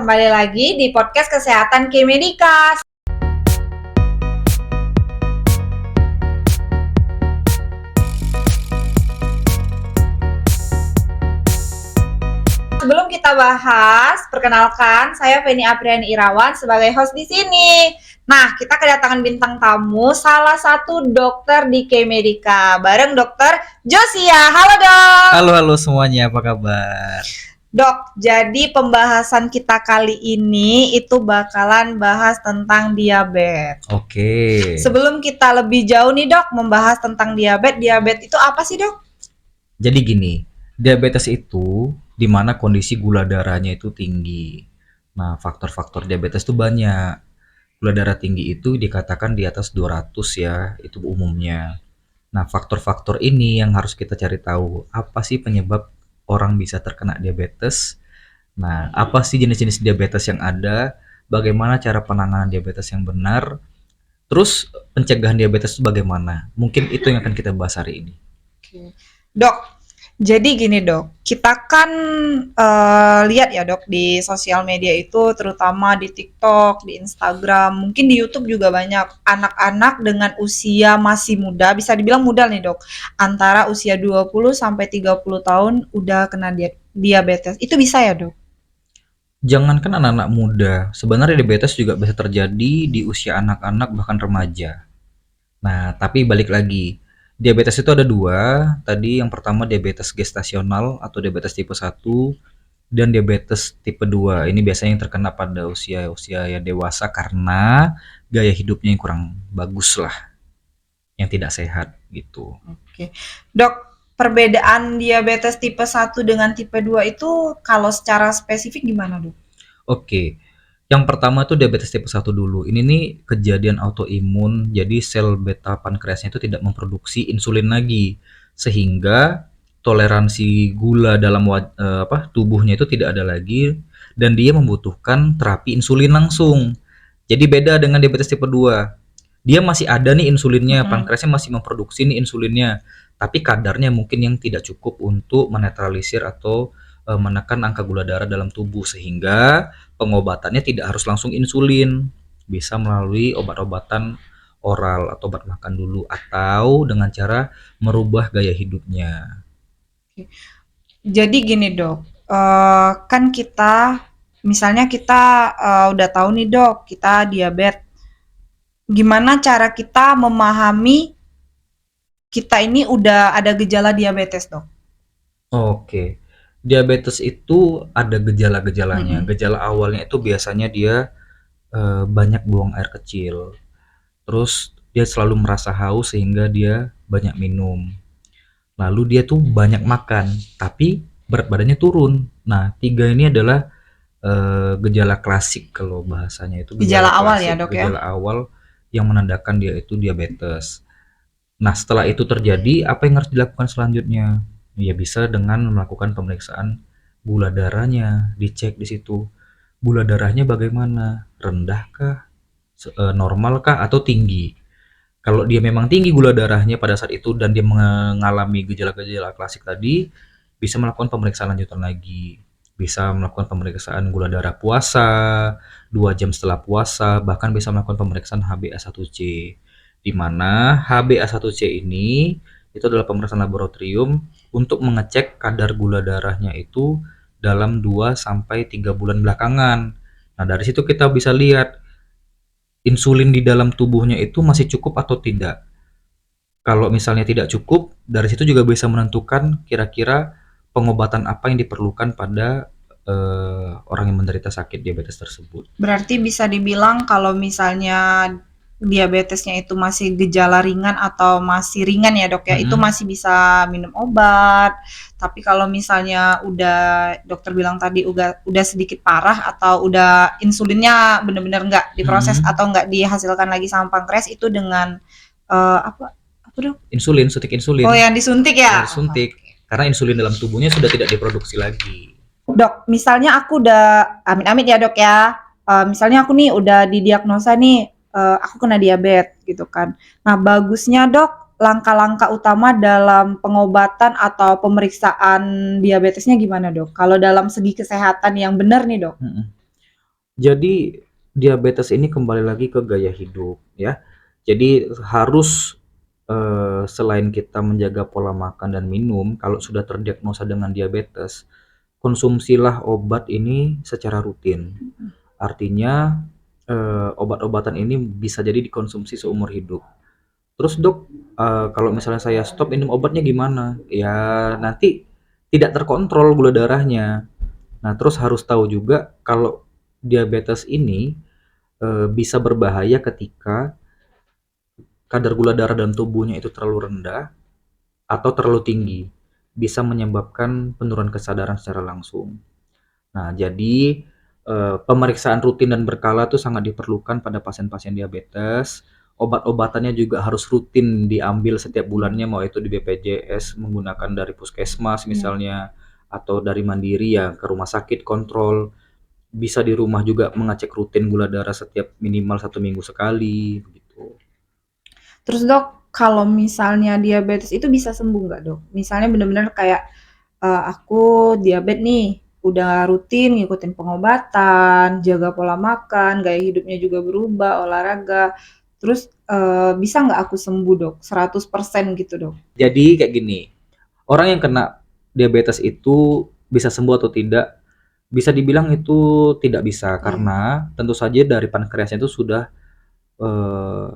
kembali lagi di podcast Kesehatan K-Medika. Sebelum kita bahas, perkenalkan saya Feni Apriani Irawan sebagai host di sini. Nah, kita kedatangan bintang tamu, salah satu dokter di K-Medika, bareng Dokter Josia. Halo dok. Halo semuanya, apa kabar? Dok, jadi pembahasan kita kali ini itu bakalan bahas tentang diabetes. Oke. Sebelum kita lebih jauh nih dok, membahas tentang diabetes itu apa sih dok? Jadi gini, diabetes itu di mana kondisi gula darahnya itu tinggi. Nah, faktor-faktor diabetes itu banyak. Gula darah tinggi itu dikatakan di atas 200 ya, itu umumnya. Nah, faktor-faktor ini yang harus kita cari tahu. Apa sih penyebab orang bisa terkena diabetes? Nah, apa sih jenis-jenis diabetes yang ada? Bagaimana cara penanganan diabetes yang benar? Terus pencegahan diabetes itu bagaimana? Mungkin itu yang akan kita bahas hari ini. Dok, jadi gini dok, kita kan lihat ya dok di sosial media itu, terutama di TikTok, di Instagram, mungkin di YouTube juga banyak anak-anak dengan usia masih muda, bisa dibilang muda nih dok, antara usia 20 sampai 30 tahun udah kena diabetes. Itu bisa ya dok? Jangankan anak-anak muda, sebenarnya diabetes juga bisa terjadi di usia anak-anak bahkan remaja. Nah, tapi balik lagi, diabetes itu ada dua. Tadi yang pertama diabetes gestasional atau diabetes tipe 1 dan diabetes tipe 2. Ini biasanya yang terkena pada usia yang dewasa karena gaya hidupnya yang kurang bagus lah, yang tidak sehat gitu. Oke. Dok, perbedaan diabetes tipe 1 dengan tipe 2 itu kalau secara spesifik gimana, Dok? Oke. Yang pertama tuh diabetes tipe 1 dulu. Ini nih kejadian autoimun, jadi sel beta pankreasnya itu tidak memproduksi insulin lagi, sehingga toleransi gula dalam tubuhnya itu tidak ada lagi dan dia membutuhkan terapi insulin langsung. Jadi beda dengan diabetes tipe 2. Dia masih ada nih insulinnya, pankreasnya masih memproduksi nih insulinnya, tapi kadarnya mungkin yang tidak cukup untuk menetralisir atau menekan angka gula darah dalam tubuh, sehingga pengobatannya tidak harus langsung insulin, bisa melalui obat-obatan oral atau obat makan dulu atau dengan cara merubah gaya hidupnya. Jadi gini dok, kan kita misalnya kita udah tahu nih dok, kita diabetes. Gimana cara kita memahami kita ini udah ada gejala diabetes dok? Oke, diabetes itu ada gejala-gejalanya. Gejala awalnya itu biasanya dia banyak buang air kecil, terus dia selalu merasa haus sehingga dia banyak minum. Lalu dia tuh banyak makan, tapi berat badannya turun. Nah, 3 ini adalah gejala klasik kalau bahasanya itu Gejala awal klasik, ya dok ya? gejala awal yang menandakan dia itu diabetes. Nah, setelah itu terjadi, apa yang harus dilakukan selanjutnya? Ya bisa dengan melakukan pemeriksaan gula darahnya, dicek di situ. Gula darahnya bagaimana? Rendah kah? Normal kah? Atau tinggi? Kalau dia memang tinggi gula darahnya pada saat itu dan dia mengalami gejala-gejala klasik tadi, bisa melakukan pemeriksaan lanjutan lagi. Bisa melakukan pemeriksaan gula darah puasa, 2 jam setelah puasa, bahkan bisa melakukan pemeriksaan HbA1c. Di mana HbA1c ini itu adalah pemeriksaan laboratorium untuk mengecek kadar gula darahnya itu dalam 2 sampai 3 bulan belakangan. Nah, dari situ kita bisa lihat insulin di dalam tubuhnya itu masih cukup atau tidak. Kalau misalnya tidak cukup, dari situ juga bisa menentukan kira-kira pengobatan apa yang diperlukan pada orang yang menderita sakit diabetes tersebut. Berarti bisa dibilang kalau misalnya diabetesnya itu masih gejala ringan atau masih ringan ya dok ya, itu masih bisa minum obat. Tapi kalau misalnya udah dokter bilang tadi udah sedikit parah atau udah insulinnya benar-benar nggak diproses atau nggak dihasilkan lagi sama pankreas, itu dengan apa dok? Insulin, suntik insulin. Oh yang disuntik ya? Disuntik, karena insulin dalam tubuhnya sudah tidak diproduksi lagi. Dok, misalnya aku udah amit-amit ya dok ya, misalnya aku nih udah didiagnosa nih, aku kena diabetes gitu kan. Nah bagusnya dok, langkah-langkah utama dalam pengobatan atau pemeriksaan diabetesnya gimana dok? Kalau dalam segi kesehatan yang benar nih dok? Jadi diabetes ini kembali lagi ke gaya hidup ya. Jadi harus, selain kita menjaga pola makan dan minum, kalau sudah terdiagnosa dengan diabetes, konsumsilah obat ini secara rutin. Artinya, obat-obatan ini bisa jadi dikonsumsi seumur hidup. Terus Dok, kalau misalnya saya stop minum obatnya gimana? Ya nanti tidak terkontrol gula darahnya. Nah, terus harus tahu juga kalau diabetes ini, bisa berbahaya ketika kadar gula darah dalam tubuhnya itu terlalu rendah atau terlalu tinggi, bisa menyebabkan penurunan kesadaran secara langsung. Nah, jadi, pemeriksaan rutin dan berkala itu sangat diperlukan pada pasien-pasien diabetes. Obat-obatannya juga harus rutin diambil setiap bulannya, mau itu di BPJS menggunakan dari puskesmas Iya. misalnya, atau dari mandiri ya ke rumah sakit kontrol. Bisa di rumah juga mengecek rutin gula darah setiap minimal 1 minggu sekali, begitu. Terus Dok, kalau misalnya diabetes itu bisa sembuh nggak Dok? Misalnya benar-benar kayak aku diabetes nih, udah rutin ngikutin pengobatan, jaga pola makan, gaya hidupnya juga berubah, olahraga. Terus bisa nggak aku sembuh Dok? 100% gitu Dok? Jadi kayak gini, orang yang kena diabetes itu bisa sembuh atau tidak, bisa dibilang itu tidak bisa, Iya. karena tentu saja dari pankreasnya itu sudah, eee,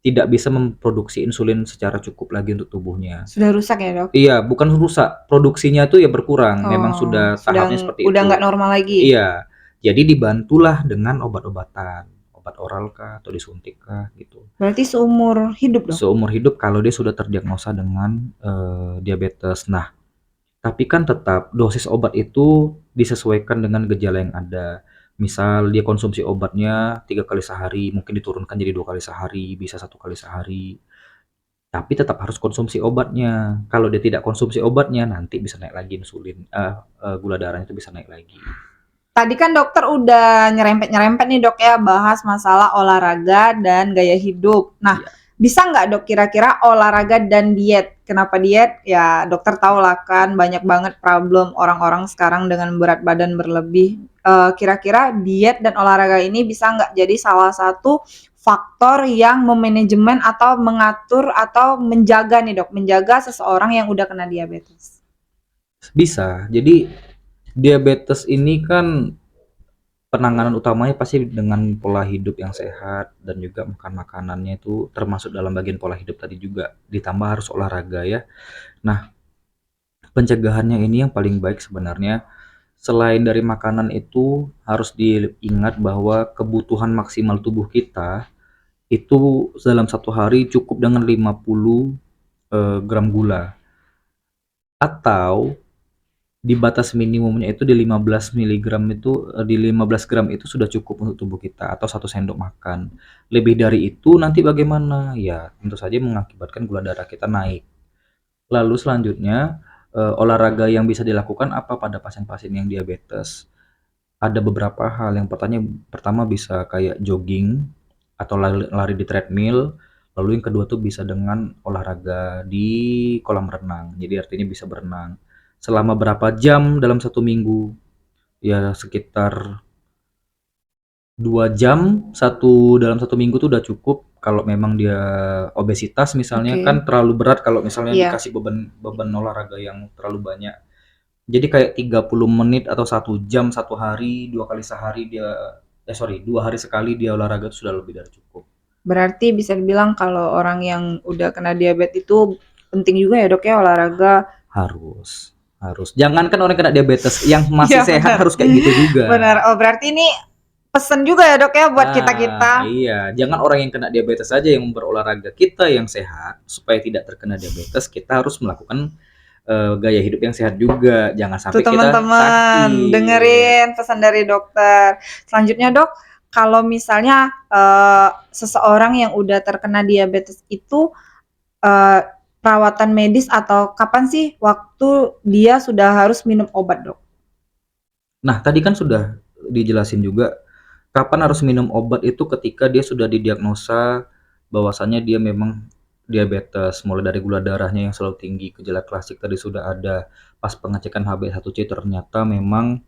tidak bisa memproduksi insulin secara cukup lagi untuk tubuhnya. Sudah rusak ya Dok? Iya, bukan rusak, produksinya tuh ya berkurang, memang Oh, sudah tahapnya seperti udah nggak itu. normal lagi. Iya, jadi dibantulah dengan obat-obatan, obat oral kah atau disuntik kah gitu. Berarti seumur hidup Dok? Seumur hidup kalau dia sudah terdiagnosa dengan, diabetes. Nah, tapi kan tetap dosis obat itu disesuaikan dengan gejala yang ada. Misal dia konsumsi obatnya 3 kali sehari, mungkin diturunkan jadi 2 kali sehari, bisa 1 kali sehari. Tapi tetap harus konsumsi obatnya. Kalau dia tidak konsumsi obatnya, nanti bisa naik lagi insulin, gula darahnya itu bisa naik lagi. Tadi kan dokter udah nyerempet-nyerempet nih Dok ya, bahas masalah olahraga dan gaya hidup. Nah, Iya. bisa nggak Dok kira-kira olahraga dan diet? Kenapa diet? Ya dokter tahu lah kan banyak banget problem orang-orang sekarang dengan berat badan berlebih. Kira-kira diet dan olahraga ini bisa nggak jadi salah satu faktor yang memanajemen atau mengatur atau menjaga nih Dok, menjaga seseorang yang udah kena diabetes? Bisa. Jadi diabetes ini kan penanganan utamanya pasti dengan pola hidup yang sehat dan juga makan makanannya itu termasuk dalam bagian pola hidup tadi juga, ditambah harus olahraga ya. Nah, pencegahannya ini yang paling baik sebenarnya, selain dari makanan itu harus diingat bahwa kebutuhan maksimal tubuh kita itu dalam 1 hari cukup dengan 50, gram gula, atau di batas minimumnya itu di 15 miligram itu, di 15 gram itu sudah cukup untuk tubuh kita atau 1 sendok makan. Lebih dari itu nanti bagaimana? Ya tentu saja mengakibatkan gula darah kita naik. Lalu selanjutnya, olahraga yang bisa dilakukan apa pada pasien-pasien yang diabetes? Ada beberapa hal, yang pertama bisa kayak jogging atau lari lari di treadmill, lalu yang kedua tuh bisa dengan olahraga di kolam renang. Jadi artinya bisa berenang. Selama berapa jam dalam 1 minggu? Ya sekitar 2 jam, dalam 1 minggu tuh udah cukup. Kalau memang dia obesitas misalnya, Oke. kan terlalu berat kalau misalnya Iya. dikasih beban beban olahraga yang terlalu banyak. Jadi kayak 30 menit atau 1 jam 1 hari, 2 kali sehari dia 2 hari sekali dia olahraga itu sudah lebih dari cukup. Berarti bisa dibilang kalau orang yang udah kena diabetes itu penting juga ya Dok ya olahraga. Harus harus. Jangankan orang kena diabetes, yang masih Iya sehat benar. harus kayak gitu juga. Benar. Oh berarti ini pesen juga ya Dok ya buat Nah, kita-kita. iya, jangan orang yang kena diabetes saja yang berolahraga. Kita yang sehat, supaya tidak terkena diabetes, kita harus melakukan, gaya hidup yang sehat juga. Jangan Tuh sampai kita teman-teman sakit. dengerin pesan dari dokter. Selanjutnya Dok, kalau misalnya seseorang yang udah terkena diabetes itu eh, perawatan medis atau kapan sih waktu dia sudah harus minum obat Dok? Nah, tadi kan sudah dijelasin juga, kapan harus minum obat itu ketika dia sudah didiagnosa bahwasannya dia memang diabetes, mulai dari gula darahnya yang selalu tinggi, gejala klasik tadi sudah ada, pas pengecekan HbA1c ternyata memang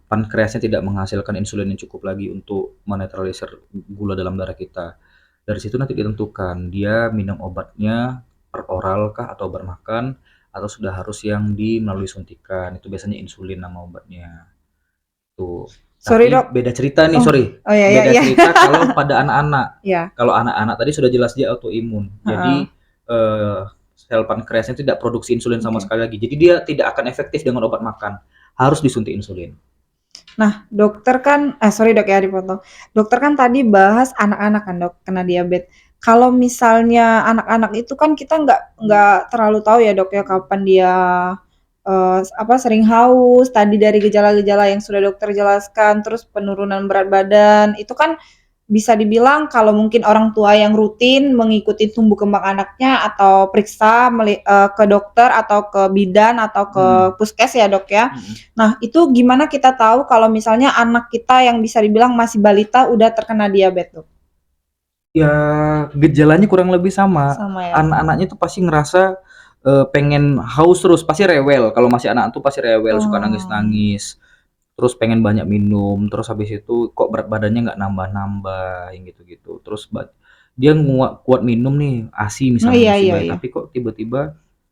pankreasnya tidak menghasilkan insulin yang cukup lagi untuk menetralisir gula dalam darah kita. Dari situ nanti ditentukan dia minum obatnya per oral kah atau bermakan atau sudah harus yang melalui suntikan. Itu biasanya insulin nama obatnya. Tuh. Sorry, Tapi Dok. beda cerita nih, Oh, sorry. oh ya ya Beda ya. cerita kalau pada anak-anak. Ya, Kalau anak-anak tadi sudah jelas dia autoimun. heeh, Jadi eh, sel pankreasnya tidak produksi insulin sama oke. sekali lagi. Jadi dia tidak akan efektif dengan obat makan. Harus disuntik insulin. Nah, dokter kan sorry Dok ya dipotong. Dokter kan tadi bahas anak-anak kan Dok, kena diabetes. Kalau misalnya anak-anak itu kan kita nggak terlalu tahu ya Dok ya kapan dia apa sering haus, tadi dari gejala-gejala yang sudah dokter jelaskan, terus penurunan berat badan, itu kan bisa dibilang kalau mungkin orang tua yang rutin mengikuti tumbuh kembang anaknya atau periksa ke dokter atau ke bidan atau ke Hmm. puskes ya Dok ya. Hmm. Nah, itu gimana kita tahu kalau misalnya anak kita yang bisa dibilang masih balita udah terkena diabetes, Dok? Ya, gejalanya kurang lebih sama. Sama ya? Anak-anaknya tuh pasti ngerasa pengen haus terus, pasti rewel. Kalau masih anak tuh pasti rewel, suka Oh, nangis-nangis. Terus pengen banyak minum, terus habis itu kok berat badannya nggak nambah-nambah, yang gitu-gitu. Terus dia kuat minum nih, ASI oh misalnya iya masih iya bayi, iya. tapi kok tiba-tiba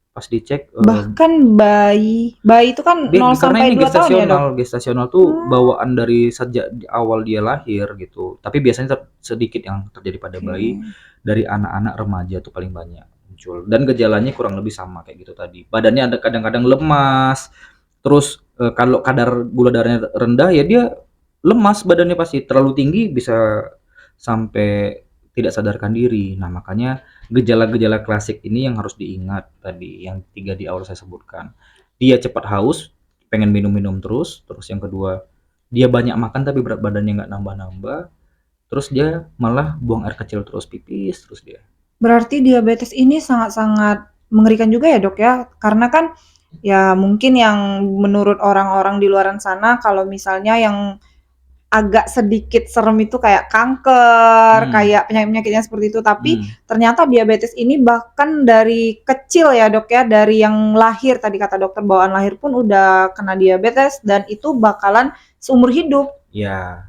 pas dicek Bahkan bayi itu kan dia 0 karena sampai ini 2 tahun ya, Dok? gestasional tuh Oh, bawaan dari sejak di awal dia lahir gitu. Tapi biasanya sedikit yang terjadi pada bayi, oke. dari anak-anak remaja tuh paling banyak muncul. Dan gejalanya kurang lebih sama kayak gitu tadi. Badannya ada kadang-kadang lemas, terus kalau kadar gula darahnya rendah ya dia lemas badannya pasti. Terlalu tinggi bisa sampai tidak sadarkan diri. Nah, makanya gejala-gejala klasik ini yang harus diingat tadi, yang 3 di awal saya sebutkan. Dia cepat haus, pengen minum-minum terus. Terus yang kedua, dia banyak makan tapi berat badannya nggak nambah-nambah. Terus dia malah buang air kecil terus, pipis terus dia. Berarti diabetes ini sangat-sangat mengerikan juga ya, Dok, ya? Karena kan ya mungkin yang menurut orang-orang di luaran sana kalau misalnya yang agak sedikit serem itu kayak kanker, Hmm, kayak penyakit-penyakit yang seperti itu, tapi hmm. ternyata diabetes ini bahkan dari kecil ya, Dok, ya, dari yang lahir tadi kata dokter bawaan lahir pun udah kena diabetes dan itu bakalan seumur hidup. Ya,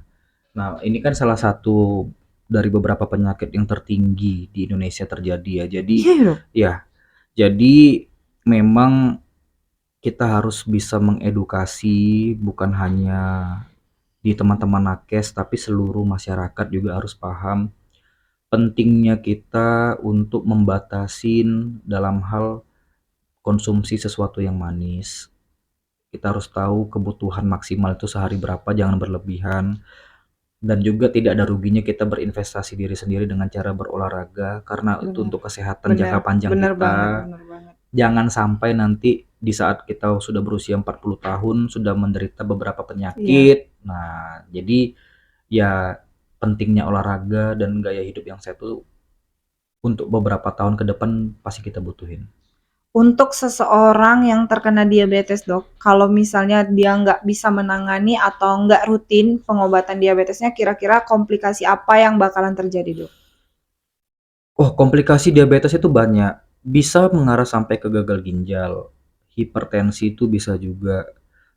nah ini kan salah satu dari beberapa penyakit yang tertinggi di Indonesia terjadi ya. Jadi, Iya ya, Dok? ya, jadi memang kita harus bisa mengedukasi bukan hanya di teman-teman nakes, tapi seluruh masyarakat juga harus paham pentingnya kita untuk membatasin dalam hal konsumsi sesuatu yang manis. Kita harus tahu kebutuhan maksimal itu sehari berapa, jangan berlebihan. Dan juga tidak ada ruginya kita berinvestasi diri sendiri dengan cara berolahraga, karena itu Benar. untuk kesehatan Benar, jangka panjang benar banget, kita. benar banget. Jangan sampai nanti di saat kita sudah berusia 40 tahun, sudah menderita beberapa Iya. penyakit. Nah, jadi ya pentingnya olahraga dan gaya hidup yang sehat itu untuk beberapa tahun ke depan pasti kita butuhin. Untuk seseorang yang terkena diabetes, Dok, kalau misalnya dia nggak bisa menangani atau nggak rutin pengobatan diabetesnya, kira-kira komplikasi apa yang bakalan terjadi, Dok? Oh, komplikasi diabetes itu banyak. Bisa mengarah sampai ke gagal ginjal, hipertensi itu bisa juga.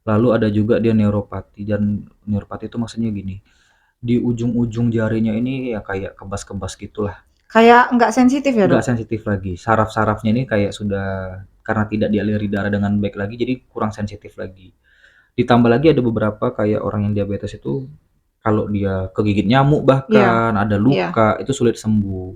Lalu ada juga dia neuropati, dan neuropati itu maksudnya gini, di ujung-ujung jarinya ini ya kayak kebas-kebas gitulah. Kayak nggak sensitif ya, Nggak Dok? sensitif lagi. Saraf-sarafnya ini kayak sudah karena tidak dialiri darah dengan baik lagi, jadi kurang sensitif lagi. Ditambah lagi ada beberapa kayak orang yang diabetes itu kalau dia kegigit nyamuk Iya, bahkan ada iya. luka itu sulit sembuh.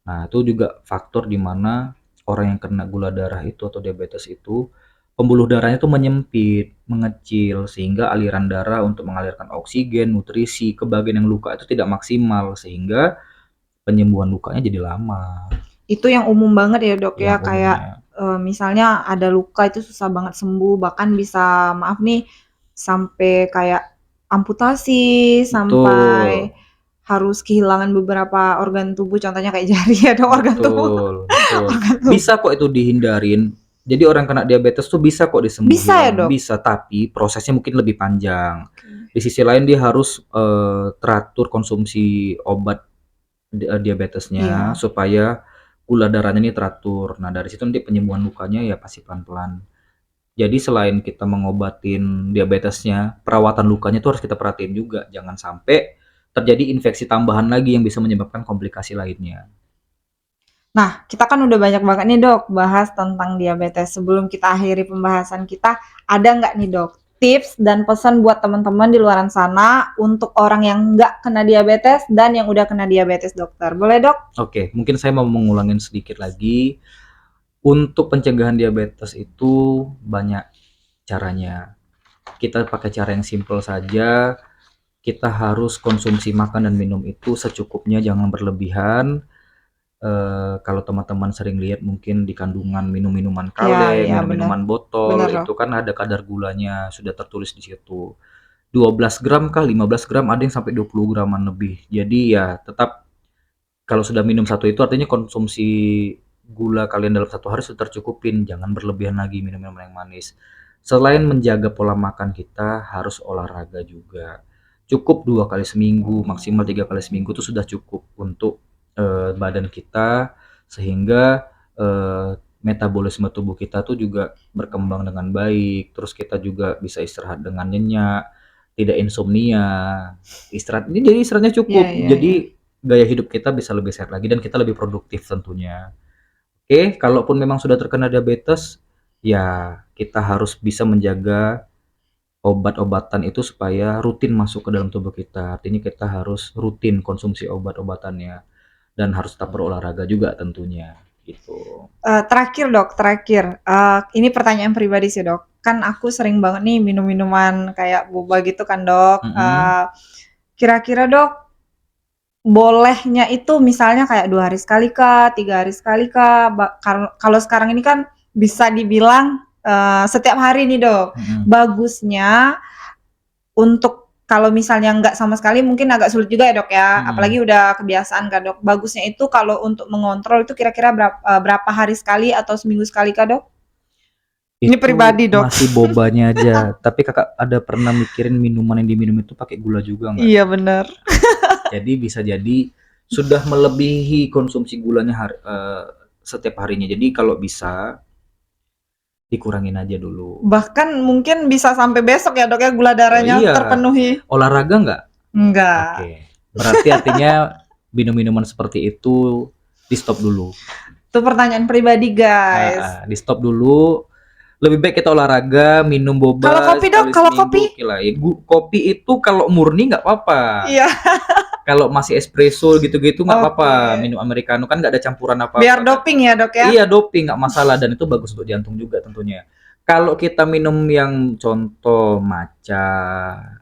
Nah, itu juga faktor di mana orang yang kena gula darah itu atau diabetes itu pembuluh darahnya itu menyempit, mengecil sehingga aliran darah untuk mengalirkan oksigen, nutrisi ke bagian yang luka itu tidak maksimal sehingga penyembuhan lukanya jadi lama. Itu yang umum banget ya, Dok, ya, Yang kayak, umumnya. misalnya ada luka itu susah banget sembuh, bahkan bisa maaf nih, sampai kayak amputasi, sampai Betul. harus kehilangan beberapa organ tubuh, contohnya kayak jari ya, Dok, organ tubuh Betul, betul. organ tubuh. Bisa kok itu dihindarin. Jadi orang kena diabetes tuh bisa kok Bisa ya, disembuhin, Dok? bisa, tapi prosesnya mungkin lebih panjang. Oke. Di sisi lain dia harus teratur konsumsi obat diabetesnya Iya. supaya gula darahnya ini teratur. Nah, dari situ nanti penyembuhan lukanya ya pasti pelan-pelan. Jadi selain kita mengobatin diabetesnya, perawatan lukanya itu harus kita perhatiin juga. Jangan sampai terjadi infeksi tambahan lagi yang bisa menyebabkan komplikasi lainnya. Nah, kita kan udah banyak banget nih dok bahas tentang diabetes. Sebelum kita akhiri pembahasan kita, ada nggak nih dok tips dan pesan buat teman-teman di luaran sana untuk orang yang nggak kena diabetes dan yang udah kena diabetes dokter? Boleh dok? Oke, mungkin saya mau mengulangin sedikit lagi. Untuk pencegahan diabetes itu banyak caranya. Kita pakai cara yang simple saja. Kita harus konsumsi makan dan minum itu secukupnya, jangan berlebihan. Kalau teman-teman sering lihat mungkin di kandungan minum-minuman Iya, kaleng, iya benar. minum-minuman botol, Benar dok. itu kan ada kadar gulanya sudah tertulis di situ. 12 gram kah, 15 gram, ada yang sampai 20 graman lebih. Jadi ya tetap kalau sudah minum satu itu artinya konsumsi gula kalian dalam satu hari sudah tercukupin, jangan berlebihan lagi minum minuman yang manis. Selain menjaga pola makan kita harus olahraga juga. Cukup 2 kali seminggu, maksimal 3 kali seminggu itu sudah cukup untuk badan kita sehingga metabolisme tubuh kita tuh juga berkembang dengan baik. Terus kita juga bisa istirahat dengan nyenyak, tidak insomnia. Jadi istirahatnya Iya, cukup. iya, iya. Jadi gaya hidup kita bisa lebih sehat lagi dan kita lebih produktif tentunya. Oke, kalaupun memang sudah terkena diabetes, ya kita harus bisa menjaga obat-obatan itu supaya rutin masuk ke dalam tubuh kita. Artinya kita harus rutin konsumsi obat-obatannya dan harus tetap berolahraga juga tentunya, gitu. Terakhir dok, terakhir. Ini pertanyaan pribadi sih dok. Kan aku sering banget nih minum minuman kayak boba gitu kan dok. Mhm. Kira-kira dok, bolehnya itu misalnya kayak 2 hari sekali kah, 3 hari sekali kah? Kalau sekarang ini kan bisa dibilang setiap hari nih dok. Mhm. Bagusnya untuk kalau misalnya nggak sama sekali mungkin agak sulit juga ya dok ya. Apalagi Mhm. udah kebiasaan kan dok. Bagusnya itu kalau untuk mengontrol itu kira-kira berapa hari sekali atau seminggu sekali kah dok? Ini Itu pribadi dok. masih bobanya aja. Tapi Kakak ada pernah mikirin minuman yang diminum itu pakai gula juga nggak? Iya bener. Jadi bisa jadi sudah melebihi konsumsi gulanya setiap harinya. Jadi kalau bisa dikurangin aja dulu. Bahkan mungkin bisa sampai besok ya dok ya gula Oh darahnya iya, terpenuhi. olahraga nggak? Enggak. Oke, berarti artinya minum-minuman seperti itu di stop dulu. Itu pertanyaan pribadi guys. Di stop dulu. Lebih baik kita olahraga, minum Kalau boba kopi dok, sekali kalau seminggu, kopi? oke lah. Ya, kopi itu kalau murni nggak apa-apa. Iya. Kalau masih espresso gitu-gitu nggak apa-apa. Oke. Minum americano kan nggak ada campuran Biar apa-apa kan. doping ya dok ya. Iya, doping nggak masalah dan itu bagus untuk jantung juga tentunya. Kalau kita minum yang contoh matcha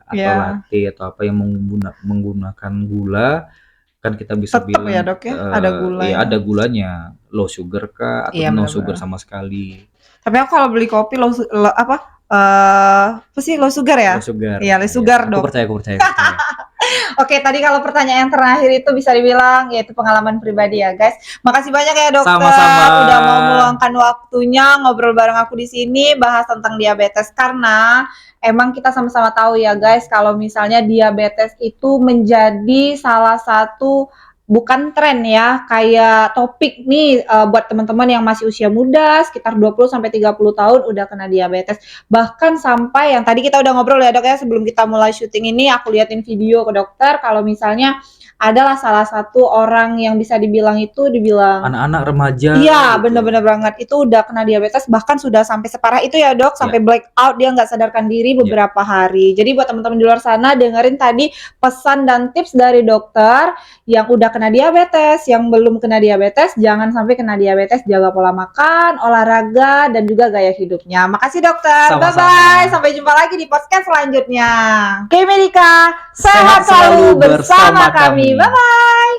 atau Iya. latte atau apa yang menggunakan gula, kan kita bisa Tetep ya bilang dok ya, ada ya gulanya. ada gulanya, low sugar kah atau Iya no sugar benar-benar. sama sekali. Tapi aku kalau beli kopi apa sih low sugar ya? Low sugar. Iya low Ya, sugar aku dok. percaya, aku percaya, aku percaya. Oke, tadi kalau pertanyaan yang terakhir itu bisa dibilang yaitu pengalaman pribadi ya, guys. Makasih banyak ya Sama-sama. dokter udah mau meluangkan waktunya ngobrol bareng aku di sini bahas tentang diabetes karena emang kita sama-sama tahu ya, guys, kalau misalnya diabetes itu menjadi salah satu bukan tren ya, kayak topik nih buat teman-teman yang masih usia muda, sekitar 20 sampai 30 tahun udah kena diabetes. Bahkan sampai yang tadi kita udah ngobrol ya dok ya sebelum kita mulai syuting ini aku liatin video ke dokter kalau misalnya adalah salah satu orang yang bisa dibilang Anak-anak remaja iya gitu. bener-bener banget itu udah kena diabetes bahkan sudah sampai separah itu ya dok sampai blackout dia nggak sadarkan diri beberapa hari. Jadi buat teman-teman di luar sana dengerin tadi pesan dan tips dari dokter yang udah kena diabetes, yang belum kena diabetes jangan sampai kena diabetes, jaga pola makan, olahraga dan juga gaya hidupnya. Makasih dokter. Sama-sama. Bye bye. Sampai jumpa lagi di podcast selanjutnya. Oke Medika, sehat Sehat selalu selalu bersama bersama kami. kami. Bye bye.